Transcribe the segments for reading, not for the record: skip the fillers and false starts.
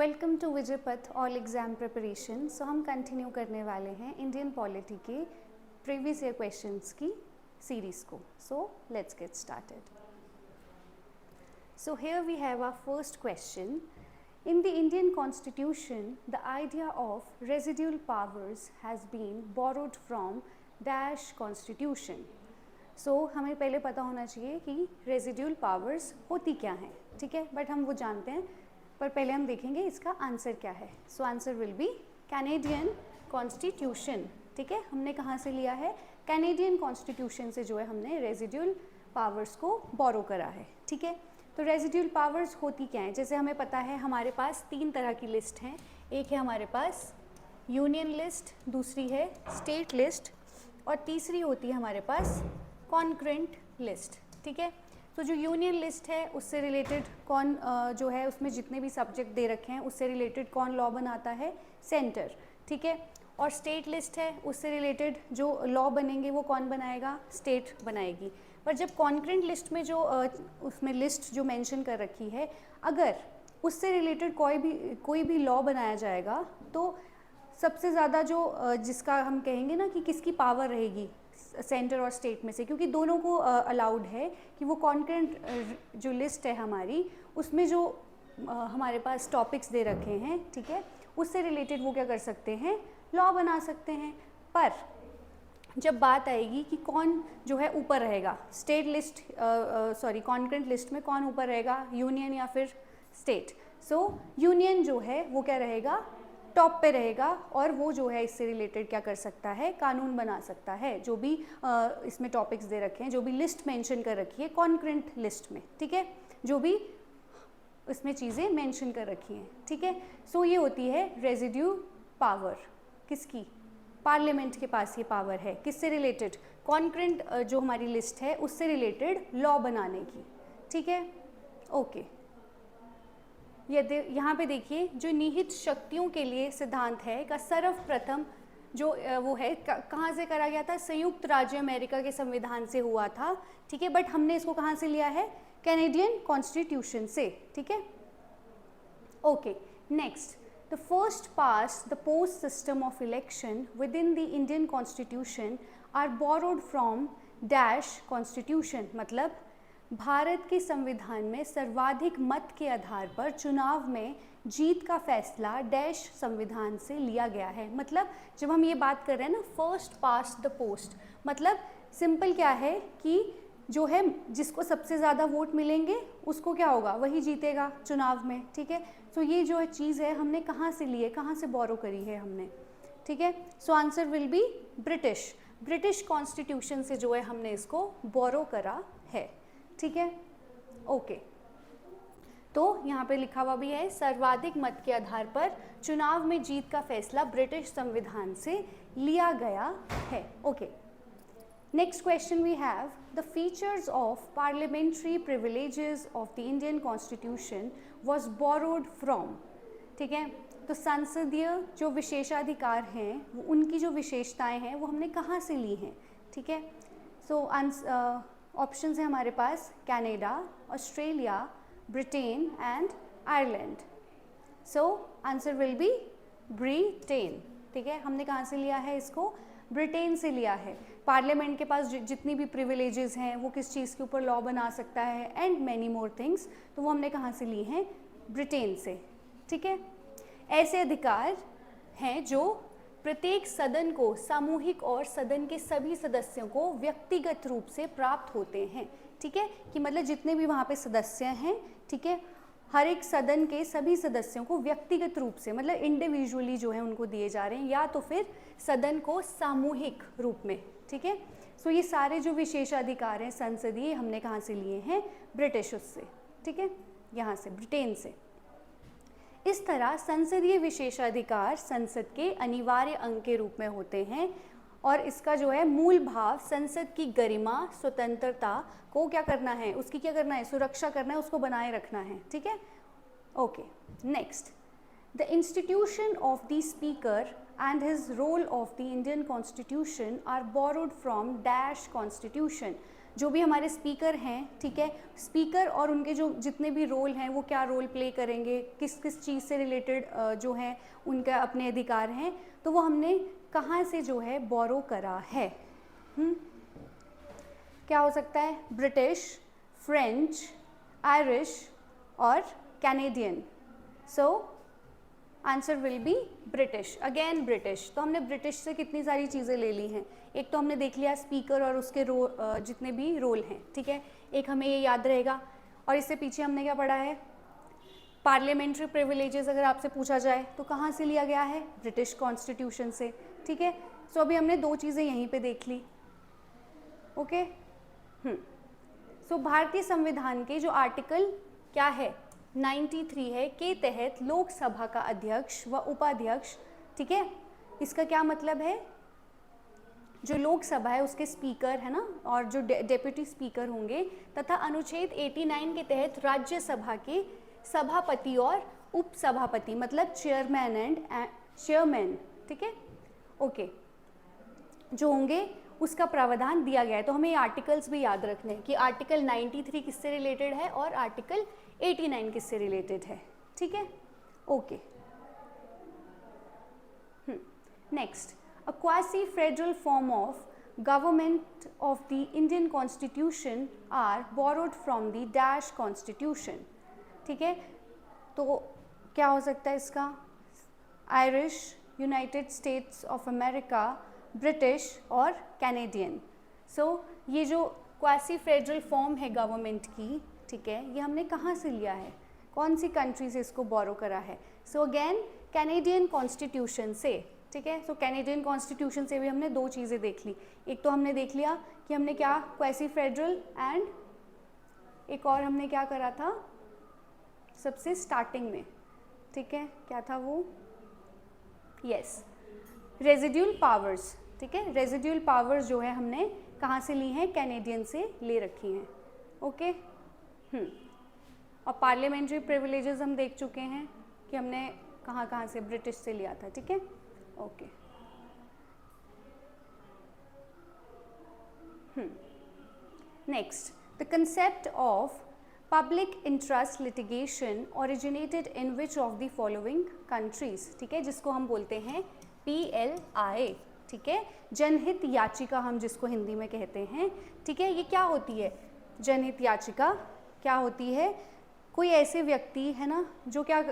Welcome to Vijaypath all exam preparation. So हम continue करने वाले हैं इंडियन पॉलिटी के प्रीवियस ईयर क्वेश्चंस की सीरीज़ को। So let's get started. So here we have our first question. In the Indian Constitution, the idea of residual powers has been borrowed from dash constitution. So हमें पहले पता होना चाहिए कि residual powers होती क्या हैं, ठीक है, बट हम वो जानते हैं, पर पहले हम देखेंगे इसका आंसर क्या है। सो answer will B Canadian constitution, ठीक है। हमने कहाँ से लिया है? कैनेडियन कॉन्स्टिट्यूशन से जो है हमने रेजिड्यूल पावर्स को बोरो करा है, ठीक है। तो रेजिड्यूल पावर्स होती क्या हैं? जैसे हमें पता है हमारे पास तीन तरह की लिस्ट हैं। एक है हमारे पास यूनियन लिस्ट, दूसरी है स्टेट लिस्ट और तीसरी होती है हमारे पास कॉन्करेंट लिस्ट, ठीक है। तो जो यूनियन लिस्ट है उससे रिलेटेड कौन जो है उसमें जितने भी सब्जेक्ट दे रखे हैं उससे रिलेटेड कौन लॉ बनाता है? सेंटर, ठीक है। और स्टेट लिस्ट है उससे रिलेटेड जो लॉ बनेंगे वो कौन बनाएगा? स्टेट बनाएगी। पर जब कॉन्करेंट लिस्ट में जो उसमें लिस्ट जो मेंशन कर रखी है, अगर उससे रिलेटेड कोई भी लॉ बनाया जाएगा तो सबसे ज़्यादा जो जिसका हम कहेंगे ना कि किसकी पावर रहेगी सेंटर और स्टेट में से, क्योंकि दोनों को अलाउड है कि वो कॉन्करेंट जो लिस्ट है हमारी उसमें जो हमारे पास टॉपिक्स दे रखे हैं, ठीक है, उससे रिलेटेड वो क्या कर सकते हैं? लॉ बना सकते हैं। पर जब बात आएगी कि कौन जो है ऊपर रहेगा स्टेट लिस्ट कॉन्करेंट लिस्ट में कौन ऊपर रहेगा, यूनियन या फिर स्टेट? सो यूनियन जो है वो क्या रहेगा? टॉप पे रहेगा और वो जो है इससे रिलेटेड क्या कर सकता है? कानून बना सकता है। जो भी इसमें टॉपिक्स दे रखे हैं, जो भी लिस्ट मेंशन कर रखी है कॉन्करेंट लिस्ट में, ठीक है, जो भी इसमें चीज़ें मेंशन कर रखी हैं, ठीक है। सो ये होती है रेजिड्यू पावर। किसकी? पार्लियामेंट के पास ये पावर है। किससे रिलेटेड? कॉन्करेंट जो हमारी लिस्ट है उससे रिलेटेड लॉ बनाने की, ठीक है। ओके, यहाँ पे देखिए जो निहित शक्तियों के लिए सिद्धांत है का सर्वप्रथम जो वो है कहाँ से करा गया था? संयुक्त राज्य अमेरिका के संविधान से हुआ था, ठीक है। बट हमने इसको कहाँ से लिया है? कैनेडियन कॉन्स्टिट्यूशन से, ठीक है। Okay, next, the first past the post system of election within the Indian Constitution are borrowed from dash constitution। मतलब भारत के संविधान में सर्वाधिक मत के आधार पर चुनाव में जीत का फैसला डैश संविधान से लिया गया है। मतलब जब हम ये बात कर रहे हैं ना फर्स्ट पास्ट द पोस्ट, मतलब सिंपल क्या है कि जो है जिसको सबसे ज़्यादा वोट मिलेंगे उसको क्या होगा? वही जीतेगा चुनाव में, ठीक है। सो ये जो है चीज़ है हमने कहाँ से ली है, कहाँ से बोरो करी है हमने, ठीक है। सो answer will B British constitution से जो है हमने इसको बोरो करा है, ठीक है। ओके, तो यहाँ पे लिखा हुआ भी है सर्वाधिक मत के आधार पर चुनाव में जीत का फैसला ब्रिटिश संविधान से लिया गया है। Okay, next question we have the features of parliamentary privileges of the Indian Constitution was borrowed from, ठीक है। तो संसदीय जो विशेषाधिकार हैं उनकी जो विशेषताएं हैं वो हमने कहाँ से ली हैं, ठीक है। सो ऑप्शंस है हमारे पास Canada, Australia, Britain and Ireland. So answer will be Britain, ठीक है। हमने कहाँ से लिया है इसको? ब्रिटेन से लिया है। पार्लियामेंट के पास जितनी भी प्रिविलेजेस हैं वो किस चीज़ के ऊपर लॉ बना सकता है एंड मैनी मोर थिंग्स, तो वो हमने कहाँ से ली हैं? ब्रिटेन से, ठीक है। ऐसे अधिकार हैं जो प्रत्येक सदन को सामूहिक और सदन के सभी सदस्यों को व्यक्तिगत रूप से प्राप्त होते हैं, ठीक है। कि मतलब जितने भी वहाँ पे सदस्य हैं, ठीक है, हर एक सदन के सभी सदस्यों को व्यक्तिगत रूप से मतलब इंडिविजुअली जो है उनको दिए जा रहे हैं या तो फिर सदन को सामूहिक रूप में, ठीक है। सो ये सारे जो विशेषाधिकार हैं संसदीय हमने कहाँ से लिए हैं? ब्रिटिश उससे, ठीक है, यहाँ से ब्रिटेन से। इस तरह संसदीय विशेषाधिकार संसद के अनिवार्य अंग के रूप में होते हैं और इसका जो है मूल भाव संसद की गरिमा स्वतंत्रता को क्या करना है? उसकी क्या करना है? सुरक्षा करना है, उसको बनाए रखना है, ठीक है। Okay, next, the institution of the speaker and his role of the Indian constitution are borrowed from dash constitution. जो भी हमारे स्पीकर हैं, ठीक है, स्पीकर और उनके जो जितने भी रोल हैं वो क्या रोल प्ले करेंगे, किस किस चीज़ से रिलेटेड जो है उनका अपने अधिकार हैं, तो वो हमने कहाँ से जो है बोरो करा है। क्या हो सकता है? ब्रिटिश, फ्रेंच, आयरिश और Canadian. So answer will B British, again British. तो हमने ब्रिटिश से कितनी सारी चीज़ें ले ली हैं। एक तो हमने देख लिया स्पीकर और उसके जितने भी रोल हैं, ठीक है, एक हमें ये याद रहेगा। और इससे पीछे हमने क्या पढ़ा है? पार्लियामेंट्री प्रिविलेजेस अगर आपसे पूछा जाए तो कहाँ से लिया गया है? ब्रिटिश कॉन्स्टिट्यूशन से, ठीक है। सो अभी हमने दो चीज़ें यहीं पे देख ली, ओके। सो भारतीय संविधान के जो आर्टिकल क्या है 93 है के तहत लोकसभा का अध्यक्ष व उपाध्यक्ष, ठीक है, इसका क्या मतलब है? जो लोकसभा है उसके स्पीकर है ना, और जो डेप्यूटी स्पीकर होंगे, तथा अनुच्छेद 89 के तहत राज्यसभा के सभापति और उपसभापति, मतलब चेयरमैन एंड चेयरमैन, ठीक है, ओके, जो होंगे उसका प्रावधान दिया गया है। तो हमें ये आर्टिकल्स भी याद रखने हैं कि आर्टिकल 93 किससे रिलेटेड है और आर्टिकल 89 किससे रिलेटेड है, ठीक है, okay. Next, a quasi-federal form of government of the Indian Constitution are borrowed from the dash Constitution, ठीक है। तो क्या हो सकता है इसका? Irish, United states of America, British और कैनेडियन। सो ये जो क्वासी फेडरल फॉर्म है गवर्नमेंट की, ठीक है, ये हमने कहाँ से लिया है? कौन सी कंट्री से इसको बोरो करा है? सो अगेन कैनेडियन कॉन्स्टिट्यूशन से, ठीक है। सो कैनेडियन कॉन्स्टिट्यूशन से भी हमने दो चीज़ें देख ली। एक तो हमने देख लिया कि हमने क्या क्वासी फेडरल, एंड एक और हमने क्या करा था सबसे स्टार्टिंग में, ठीक है, क्या था वो? यस, रेजिड्यूल पावर्स, ठीक है। रेजिड्यूल पावर्स जो है हमने कहाँ से ली हैं? कैनेडियन से ले रखी हैं, ओके। और पार्लियामेंट्री प्रिविलेजेस हम देख चुके हैं कि हमने कहाँ कहाँ से ब्रिटिश से लिया था, ठीक है, okay. Next, the concept of public interest litigation originated in which of the following countries, ठीक है, जिसको हम बोलते हैं PLI, ठीक है, जनहित याचिका हम जिसको हिंदी में कहते हैं, ठीक है। ये क्या होती है जनहित याचिका? क्या होती है? कोई ऐसे व्यक्ति है ना जो क्या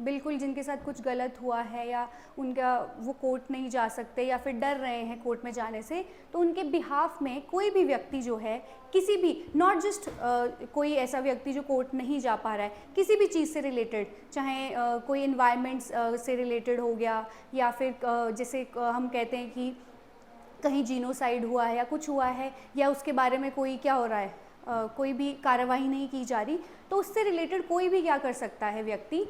बिल्कुल जिनके साथ कुछ गलत हुआ है या उनका वो कोर्ट नहीं जा सकते या फिर डर रहे हैं कोर्ट में जाने से, तो उनके बिहाफ में कोई भी व्यक्ति जो है किसी भी, नॉट जस्ट कोई ऐसा व्यक्ति जो कोर्ट नहीं जा पा रहा है, किसी भी चीज़ से रिलेटेड, चाहे कोई इन्वायरमेंट से रिलेटेड हो गया या फिर जैसे हम कहते हैं कि कहीं जीनोसाइड हुआ है या कुछ हुआ है या उसके बारे में कोई क्या हो रहा है, कोई भी कार्रवाई नहीं की जा रही, तो उससे रिलेटेड कोई भी क्या कर सकता है व्यक्ति,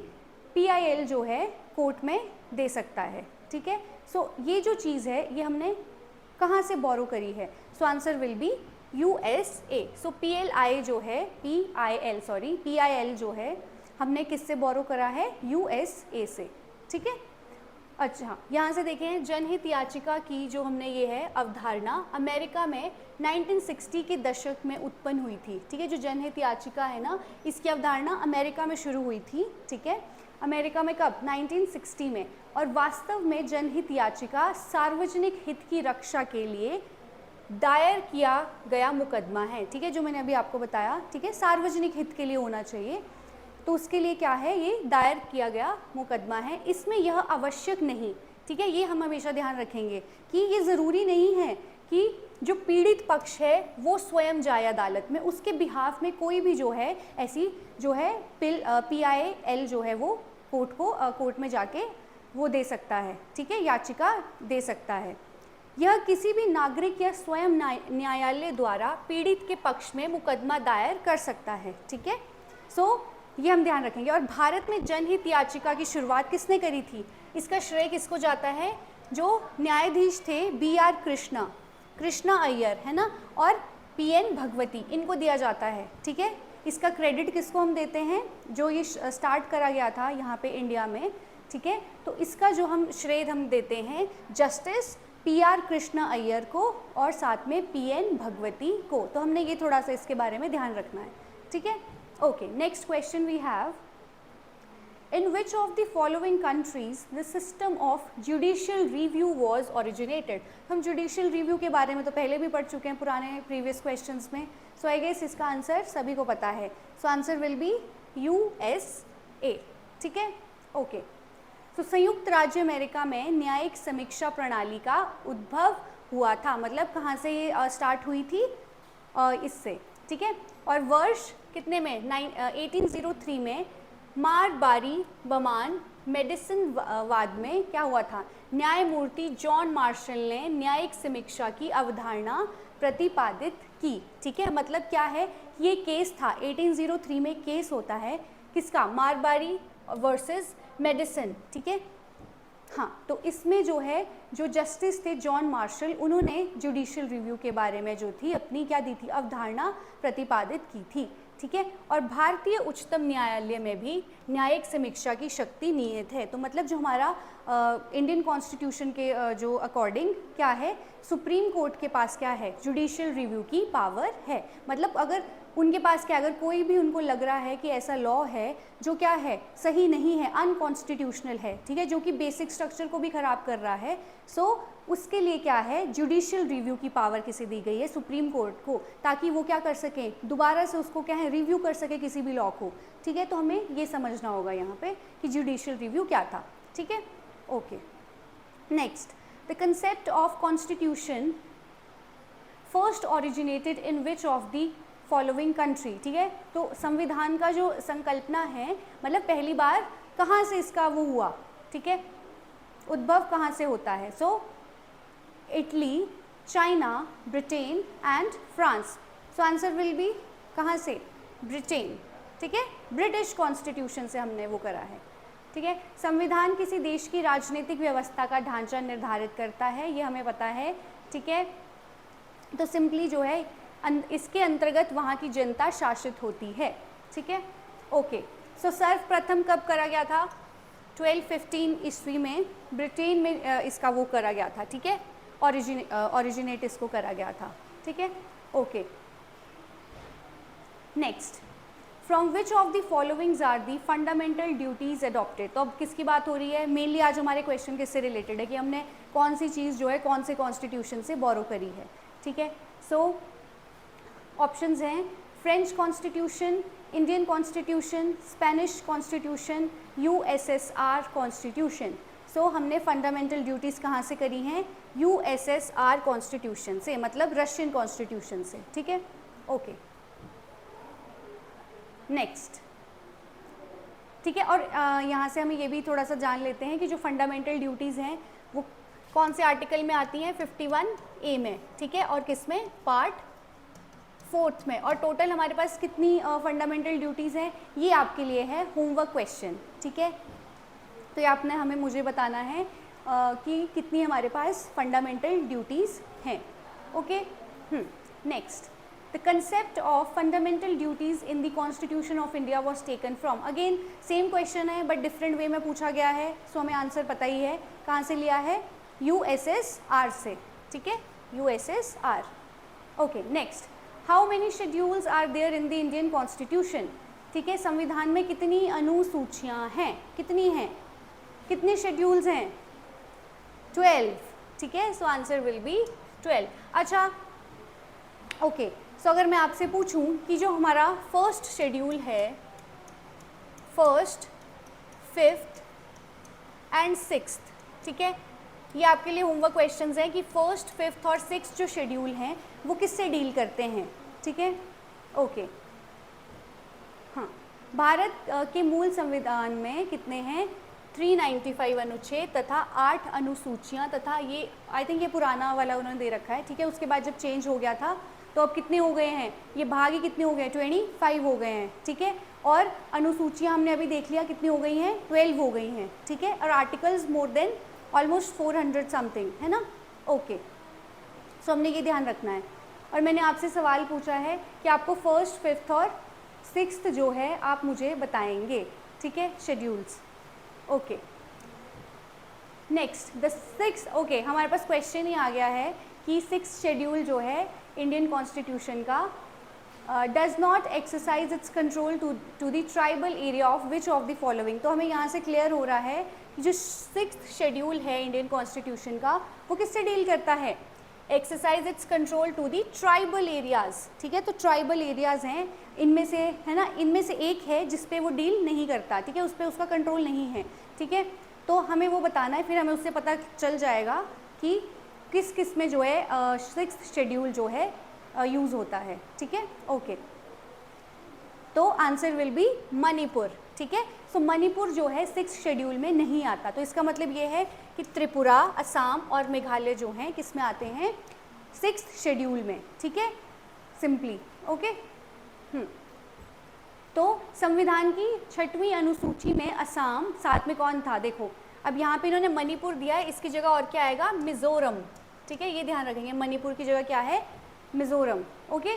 PIL जो है कोर्ट में दे सकता है, ठीक है। सो ये जो चीज़ है ये हमने कहाँ से बोरो करी है? सो answer will B USA। So PLI जो है PIL जो है हमने किससे बोरो करा है? USA से, ठीक है। अच्छा, यहाँ से देखें जनहित याचिका की जो हमने ये है अवधारणा अमेरिका में 1960 के दशक में उत्पन्न हुई थी, ठीक है। जो जनहित याचिका है ना, इसकी अवधारणा अमेरिका में शुरू हुई थी, ठीक है। अमेरिका में कब? 1960 में। और वास्तव में जनहित याचिका सार्वजनिक हित की रक्षा के लिए दायर किया गया मुकदमा है, ठीक है, जो मैंने अभी आपको बताया, ठीक है, सार्वजनिक हित के लिए होना चाहिए, तो उसके लिए क्या है? ये दायर किया गया मुकदमा है। इसमें यह आवश्यक नहीं, ठीक है, ये हम हमेशा ध्यान रखेंगे कि ये ज़रूरी नहीं है कि जो पीड़ित पक्ष है वो स्वयं जाए अदालत में, उसके बिहाफ में कोई भी जो है ऐसी जो है PIL जो है वो कोर्ट में जाके वो दे सकता है, ठीक है, याचिका दे सकता है। यह किसी भी नागरिक या स्वयं न्यायालय द्वारा पीड़ित के पक्ष में मुकदमा दायर कर सकता है, ठीक है। सो ये हम ध्यान रखेंगे। और भारत में जनहित याचिका की शुरुआत किसने करी थी? इसका श्रेय किसको जाता है? जो न्यायाधीश थे BR कृष्णा अय्यर, है ना, और PN भगवती, इनको दिया जाता है, ठीक है। इसका क्रेडिट किसको हम देते हैं? जो ये स्टार्ट करा गया था यहाँ पे इंडिया में, ठीक है, तो इसका जो हम श्रेय हम देते हैं जस्टिस PR कृष्णा अय्यर को और साथ में PN भगवती को। तो हमने ये थोड़ा सा इसके बारे में ध्यान रखना है, ठीक है। Okay, next question we have, In which of the following countries the system of judicial review was originated? हम judicial review के बारे में तो पहले भी पढ़ चुके हैं पुराने previous questions में, so I guess इसका आंसर सभी को पता है, so answer will be USA, ठीक है। ओके, तो संयुक्त राज्य अमेरिका में न्यायिक समीक्षा प्रणाली का उद्भव हुआ था, मतलब कहाँ से ये स्टार्ट हुई थी, इससे, ठीक है। और वर्ष कितने में, 1803 में मारबारी बमान मेडिसिन वाद में क्या हुआ था, न्यायमूर्ति जॉन मार्शल ने न्यायिक समीक्षा की अवधारणा प्रतिपादित की, ठीक है। मतलब क्या है, ये केस था 1803 में, केस होता है किसका, मारबारी वर्सेस मेडिसिन, ठीक है। हाँ, तो इसमें जो है, जो जस्टिस थे जॉन मार्शल, उन्होंने जुडिशियल रिव्यू के बारे में जो थी अपनी क्या दी थी, अवधारणा प्रतिपादित की थी, ठीक है। और भारतीय उच्चतम न्यायालय में भी न्यायिक समीक्षा की शक्ति निहित है। तो मतलब जो हमारा इंडियन कॉन्स्टिट्यूशन के जो अकॉर्डिंग क्या है, सुप्रीम कोर्ट के पास क्या है, जुडिशियल रिव्यू की पावर है। मतलब अगर उनके पास क्या, अगर कोई भी उनको लग रहा है कि ऐसा लॉ है जो क्या है, सही नहीं है, अनकॉन्स्टिट्यूशनल है, ठीक है, जो कि बेसिक स्ट्रक्चर को भी खराब कर रहा है, सो उसके लिए क्या है, जुडिशियल रिव्यू की पावर किसे दी गई है, सुप्रीम कोर्ट को, ताकि वो क्या कर सकें, दोबारा से उसको क्या है, रिव्यू कर सके किसी भी लॉ को, ठीक है। तो हमें ये समझना होगा यहाँ पे कि जुडिशियल रिव्यू क्या था, ठीक है। Okay, next, the concept of constitution first originated in which of the following country, ठीक है। तो संविधान का जो संकल्पना है, मतलब पहली बार कहाँ से इसका वो हुआ, ठीक है, उद्भव कहाँ से होता है, so Italy, China, Britain and France. So answer will be कहाँ से, ब्रिटेन, ठीक है, ब्रिटिश कॉन्स्टिट्यूशन से हमने वो करा है, ठीक है। संविधान किसी देश की राजनीतिक व्यवस्था का ढांचा निर्धारित करता है, ये हमें पता है, ठीक है। तो सिंपली जो है इसके अंतर्गत वहाँ की जनता शासित होती है, ठीक है। ओके, सो सर्वप्रथम कब करा गया था, 1215 ईस्वी में ब्रिटेन में इसका वो करा गया था, ठीक है, ओरिजिनेट इसको करा गया था, ठीक है। Okay, next, from which of the followings are the fundamental duties adopted. तो अब किसकी बात हो रही है, मेनली आज हमारे क्वेश्चन किससे रिलेटेड है कि हमने कौन सी चीज़ जो है कौन से कॉन्स्टिट्यूशन से बोरो करी है, ठीक है। सो ऑप्शंस हैं French constitution, Indian constitution, Spanish constitution, USSR constitution. So हमने फंडामेंटल ड्यूटीज़ कहाँ से करी हैं, USSR कॉन्स्टिट्यूशन से, मतलब रशियन कॉन्स्टिट्यूशन से, ठीक है। ओके, नेक्स्ट, ठीक है। और यहाँ से हम ये भी थोड़ा सा जान लेते हैं कि जो फंडामेंटल ड्यूटीज़ हैं वो कौन से आर्टिकल में आती हैं, 51A में, ठीक है, और किस में, पार्ट 4 में। और टोटल हमारे पास कितनी फंडामेंटल ड्यूटीज़ हैं, ये आपके लिए है होमवर्क क्वेश्चन, ठीक है। तो ये आपने हमें मुझे बताना है कि कितनी हमारे पास फंडामेंटल ड्यूटीज़ हैं, okay. Next, the concept of fundamental duties in the constitution of India was taken from, again same question है बट डिफरेंट वे में पूछा गया है, सो हमें आंसर पता ही है कहाँ से लिया है, USSR से, ठीक है, USSR। Okay, next, how many schedules are there in the Indian constitution, ठीक है, संविधान में कितनी अनुसूचियाँ हैं, कितनी हैं, कितने शेड्यूल्स हैं, 12, ठीक है। सो आंसर विल बी 12। अच्छा, ओके, सो अगर मैं आपसे पूछूं कि जो हमारा फर्स्ट शेड्यूल है, फर्स्ट, 5th एंड 6th, ठीक है, ये आपके लिए होमवर्क क्वेश्चंस हैं कि फर्स्ट, 5th और 6th जो शेड्यूल हैं वो किससे डील करते हैं, ठीक है। ओके, हाँ, भारत के मूल संविधान में कितने हैं, 395 अनुच्छेद तथा 8 अनुसूचियाँ, तथा ये आई थिंक ये पुराना वाला उन्होंने दे रखा है, ठीक है। उसके बाद जब चेंज हो गया था तो अब कितने हो गए हैं, ये भाग ही कितने हो गए हैं, 25 हो गए हैं, ठीक है। और अनुसूचियाँ हमने अभी देख लिया कितनी हो गई हैं, 12 हो गई हैं, ठीक है। और articles more than almost 400 something, है ना। ओके, सो हमने ये ध्यान रखना है। और मैंने आपसे सवाल पूछा है कि आपको फर्स्ट, 5th और 6th जो है आप मुझे बताएंगे, ठीक है, schedules. Okay, next the 6 okay, हमारे पास क्वेश्चन ही आ गया है कि 6 शेड्यूल जो है इंडियन कॉन्स्टिट्यूशन का does not exercise its control to the tribal area of which of the following. तो हमें यहाँ से क्लियर हो रहा है कि जो 6th शेड्यूल है इंडियन कॉन्स्टिट्यूशन का वो किससे डील करता है, exercise its control to the tribal areas. ठीक है, तो ट्राइबल एरियाज़ हैं इनमें से, है ना, इनमें से एक है जिस पे वो डील नहीं करता। ठीक है, उस पर उसका कंट्रोल नहीं है। ठीक है, तो हमें वो बताना है, फिर हमें उससे पता चल जाएगा कि किस किस में जो है 6th शेड्यूल जो है यूज़ होता है। ठीक है, ओके, तो आंसर विल बी मणिपुर। ठीक है, सो मणिपुर जो है 6th शेड्यूल में नहीं आता। तो इसका मतलब ये है कि त्रिपुरा, असम और मेघालय जो हैं किस में आते हैं, 6th शेड्यूल में। ठीक है, सिंपली ओके। तो संविधान की 6वीं अनुसूची में असम साथ में कौन था, देखो अब यहाँ पे इन्होंने मणिपुर दिया है, इसकी जगह और क्या आएगा, मिजोरम। ठीक है, ये ध्यान रखेंगे, मणिपुर की जगह क्या है, मिजोरम। ओके,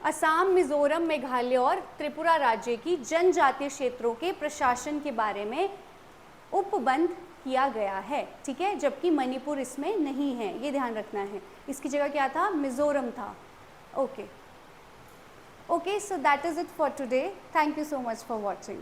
असम, मिजोरम, मेघालय और त्रिपुरा राज्य की जनजातीय क्षेत्रों के प्रशासन के बारे में उपबंध किया गया है। ठीक है, जबकि मणिपुर इसमें नहीं है, ये ध्यान रखना है, इसकी जगह क्या था, मिजोरम था। Okay, so that is it for today. Thank you so much for watching.